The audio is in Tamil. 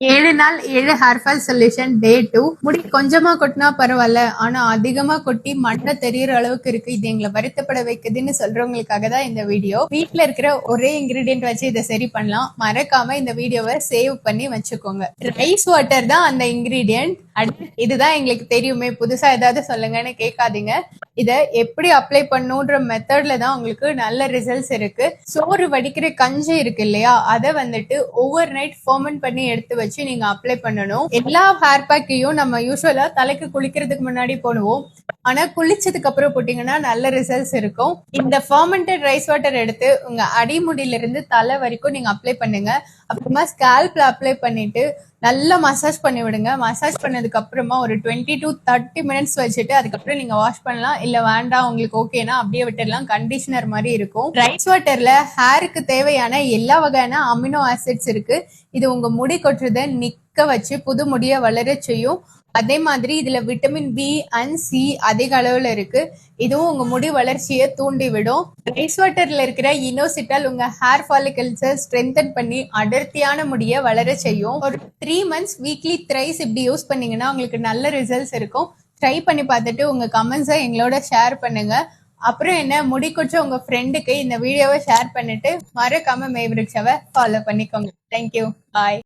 7 நாள் 7 ஹேர் ஃபால் சொல்யூஷன் டே 2. முடி கொஞ்சமா கொட்டினா பரவாயில்ல, ஆனா அதிகமா கொட்டி மண்டை தெரியற அளவுக்கு இருக்கு, இது எங்களை வருத்தப்பட வைக்குதுன்னு சொல்றவங்களுக்காக தான் இந்த வீடியோ. வீட்ல இருக்கிற ஒரே இன்கிரீடியன்ட் வச்சு இதை சரி பண்ணலாம். மறக்காம இந்த வீடியோவை சேவ் பண்ணி வச்சுக்கோங்க. ரைஸ் வாட்டர் தான் அந்த இன்கிரீடியன்ட். இதுதான் எங்களுக்கு தெரியுமே, புதுசா ஏதாவது சொல்லுங்கன்னு கேட்காதீங்க. இத எப்படி அப்ளை பண்ணுன்ற மெத்தட்ல தான் உங்களுக்கு நல்ல ரிசல்ட்ஸ் இருக்கு. சோறு வடிக்கிற கஞ்சி இருக்கு இல்லையா, அதை வந்துட்டு ஓவர் நைட் ஃபர்மெண்ட் பண்ணி எடுத்து வச்சு நீங்க அப்ளை பண்ணணும். எல்லா ஹேர் பேக்கையும் நம்ம யூஸ்வலா தலைக்கு குளிக்கிறதுக்கு முன்னாடி போடுவோம், ஆனா குளிச்சதுக்கு அப்புறம் போட்டீங்கன்னா நல்ல ரிசல்ட்ஸ் இருக்கும். இந்த ஃபர்மெண்டட் ரைஸ் வாட்டர் எடுத்து உங்க அடிமுடியில இருந்து தலை வரைக்கும் நீங்க அப்ளை பண்ணுங்க. அப்புறமா ஸ்கேல்ப்ல அப்ளை பண்ணிட்டு நல்லா மசாஜ் பண்ணி விடுங்க. மசாஜ் பண்ணதுக்கு அப்புறமா ஒரு 20 to 30 மினிட்ஸ் வச்சுட்டு அதுக்கப்புறம் நீங்க வாஷ் பண்ணலாம். இல்ல வேண்டாம் உங்களுக்கு ஓகேனா அப்படியே விட்டுடலாம், கண்டிஷனர் மாதிரி இருக்கும். ரைஸ் வாட்டர்ல ஹேருக்கு தேவையான எல்லா வகையான அமினோ ஆசிட்ஸ் இருக்கு. இது உங்க முடி கொட்டுறதை நிக்க வச்சு புது முடிய வளர செய்யும். அதே மாதிரி இதுல விட்டமின் பி அண்ட் சி அதிக அளவுல இருக்கு. இதுவும் உங்க முடி வளர்ச்சியை தூண்டி விடும். ரைஸ் வாட்டர்ல இருக்கிற இனோசிட்டல் உங்க ஹேர் ஃபாலிகல்ஸை ஸ்ட்ரென்தன் பண்ணி அடர்த்தியான முடிய வளர செய்யும். ஒரு 3 months வீக்லி த்ரைஸ் இப்படி யூஸ் பண்ணீங்கன்னா உங்களுக்கு நல்ல ரிசல்ட்ஸ் இருக்கும். ட்ரை பண்ணி பார்த்துட்டு உங்க கமெண்ட்ஸை எங்களோட ஷேர் பண்ணுங்க. அப்புறம் என்ன, முடி கொச்ச உங்க ஃப்ரெண்டுக்கு இந்த வீடியோவை ஷேர் பண்ணிட்டு மறக்காம மேவ்ரிக்ஷாவை ஃபாலோ பண்ணிக்கோங்க. தேங்க்யூ, பாய்.